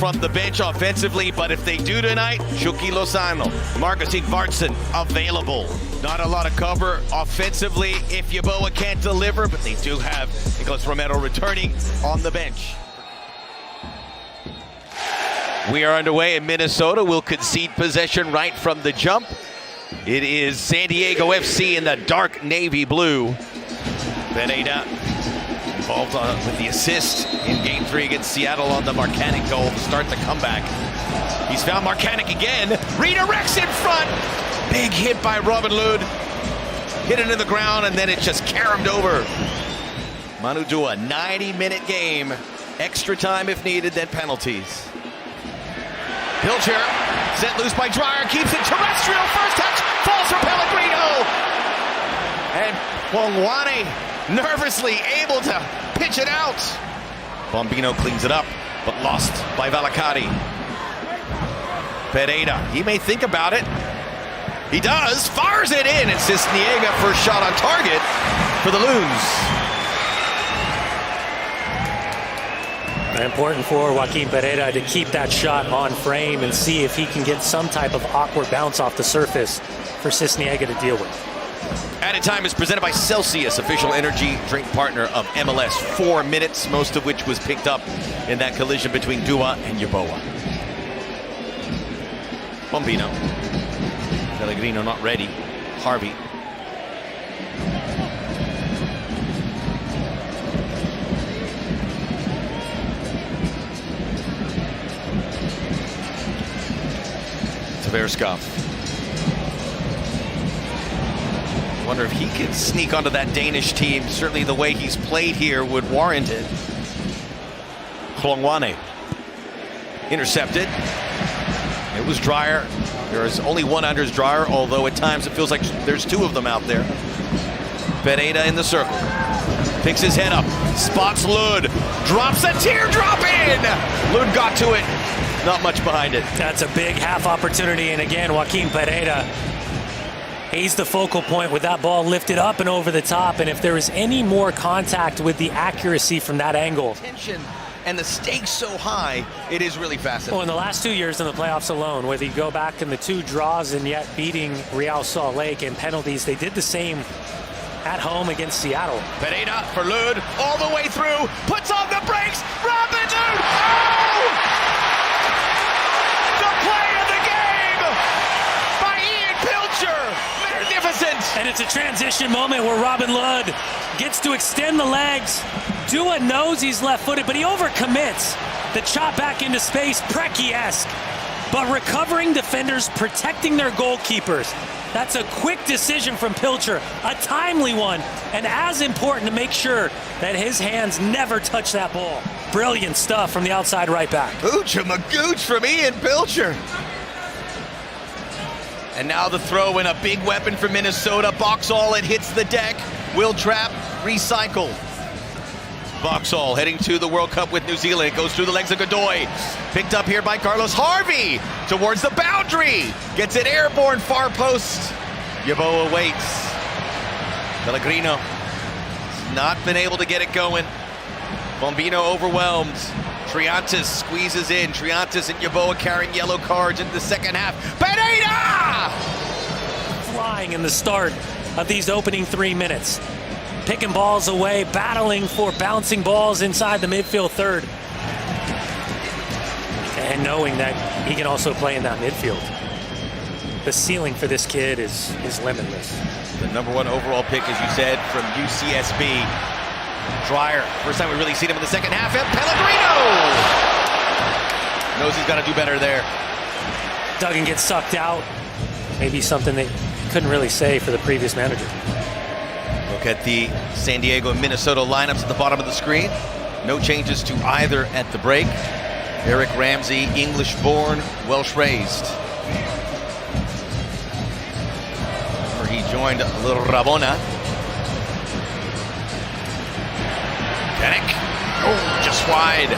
from the bench offensively, but if they do tonight, Chucky Lozano, Marcus Igvartsen available. Not a lot of cover offensively if Yeboah can't deliver, but they do have Nicolas Romero returning on the bench. We are underway in Minnesota. We'll concede possession right from the jump. It is San Diego FC in the dark navy blue. Pereira involved with the assist in Game 3 against Seattle on the Marcanic goal to start the comeback. He's found Marcanic again. Redirects in front. Big hit by Robin Lod. Hit it in the ground, and then it just caromed over. Manu Dua, 90-minute game. Extra time if needed, then penalties. Pilcher, set loose by Dreyer, keeps it terrestrial. First touch, falls for Pellegrino. And Hlongwane nervously able to pitch it out. Bombino cleans it up, but lost by Valakari. Pereira, he may think about it. He does, fires it in, and Cisniega first shot on target for the Loons. Important for Joaquin Pereira to keep that shot on frame and see if he can get some type of awkward bounce off the surface for Cisniega to deal with. Added time is presented by Celsius, official energy drink partner of MLS. 4 minutes, most of which was picked up in that collision between Dua and Yeboah. Bombino. Pellegrino not ready. Harvey. Tverskov. Wonder if he could sneak onto that Danish team. Certainly the way he's played here would warrant it. Hlongwane. Intercepted. It was Dreyer. There is only one under Dreyer, although at times it feels like there's two of them out there. Pereira in the circle. Picks his head up. Spots Lod. Drops a teardrop in. Lod got to it. Not much behind it. That's a big half opportunity, and again, Joaquin Pereira, he's the focal point with that ball lifted up and over the top, and if there is any more contact with the accuracy from that angle. Tension and the stakes so high, it is really fascinating. Well, in the last 2 years in the playoffs alone, whether you go back in the 2 draws and yet beating Real Salt Lake in penalties, they did the same at home against Seattle. Pereira for Lod, all the way through, puts on the brakes, Robin Lod! Oh! Play of the game by Ian Pilcher. Magnificent. And it's a transition moment where Robin Lod gets to extend the legs. Dua knows he's left-footed, but he overcommits. The chop back into space, Preki-esque. But recovering defenders, protecting their goalkeepers. That's a quick decision from Pilcher, a timely one, and as important to make sure that his hands never touch that ball. Brilliant stuff from the outside right back. Oocha-magooch from Ian Pilcher. And now the throw in, a big weapon for Minnesota. Boxall, it hits the deck. Will trap, recycle. Boxall heading to the World Cup with New Zealand. It goes through the legs of Godoy. Picked up here by Carlos Harvey. Towards the boundary. Gets it airborne, far post. Yeboah waits. Pellegrino has not been able to get it going. Bombino overwhelmed. Triantis squeezes in. Triantis and Yeboah carrying yellow cards into the second half. Pereira! Flying in the start of these opening 3 minutes. Picking balls away, battling for bouncing balls inside the midfield third. And knowing that he can also play in that midfield. The ceiling for this kid is limitless. The #1 overall pick, as you said, from UCSB. Dreyer, first time we really seen him in the second half. And Pellegrino! Knows he's got to do better there. Duggan gets sucked out. Maybe something they couldn't really say for the previous manager. Look at the San Diego and Minnesota lineups at the bottom of the screen. No changes to either at the break. Eric Ramsey, English-born, Welsh-raised. Where he joined Little Rabona. Danik. Oh, just wide.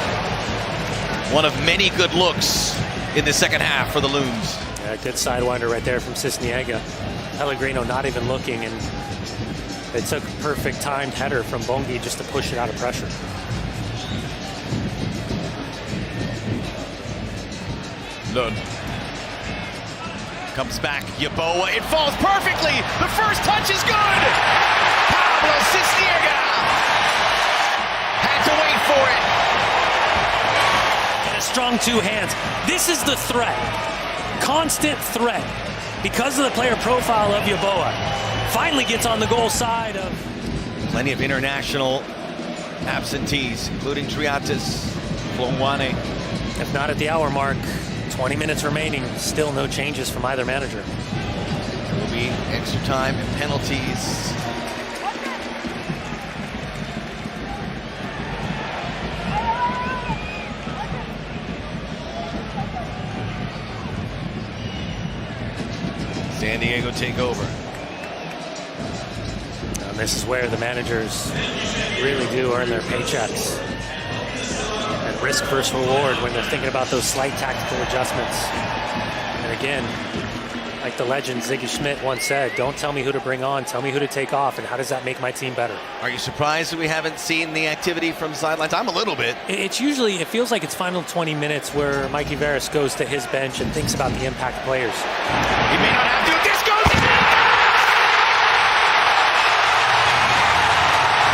One of many good looks in the second half for the Loons. Yeah, good sidewinder right there from Cisniega. Pellegrino not even looking, and it took a perfect timed header from Bongi just to push it out of pressure. Lund. Comes back, Yeboah. It falls perfectly. The first touch is good. Pablo Cisniega had to wait for it. And a strong two hands. This is the threat. Constant threat. Because of the player profile of Yeboah. Finally gets on the goal side of... Plenty of international absentees, including Triatis, Flonwane. If not at the hour mark, 20 minutes remaining, still no changes from either manager. There will be extra time and penalties. San Diego take over. And this is where the managers really do earn their paychecks. And risk versus reward when they're thinking about those slight tactical adjustments. And again, like the legend Ziggy Schmidt once said, don't tell me who to bring on, tell me who to take off, and how does that make my team better? Are you surprised that we haven't seen the activity from sidelines? I'm a little bit. It's usually, it feels like it's final 20 minutes where Mikey Veras goes to his bench and thinks about the impact players. He may not have to. This goes in!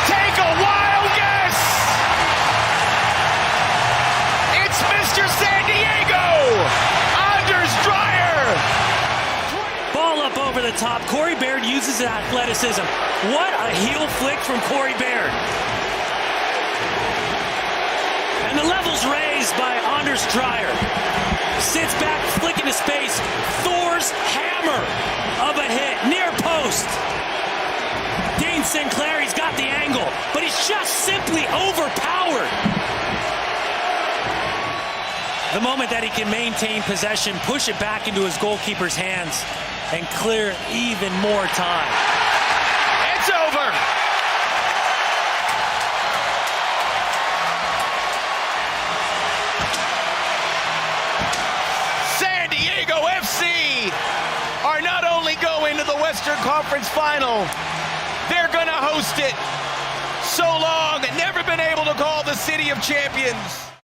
Take a wild guess! It's Mr. San Diego! Anders Dreyer! Ball up over the top. Corey Baird uses his athleticism. What a heel flick from Corey Baird. And the level's raised by Anders Dreyer. Sits back, flick into space. Thor's hammer of a hit. Near post. Dane Sinclair, he's got the angle, but he's just simply overpowered. The moment that he can maintain possession, push it back into his goalkeeper's hands, and clear even more time. It's over. San Diego FC are not only going to the Western Conference Final, they're going to host it. So long, never been able to call the City of Champions.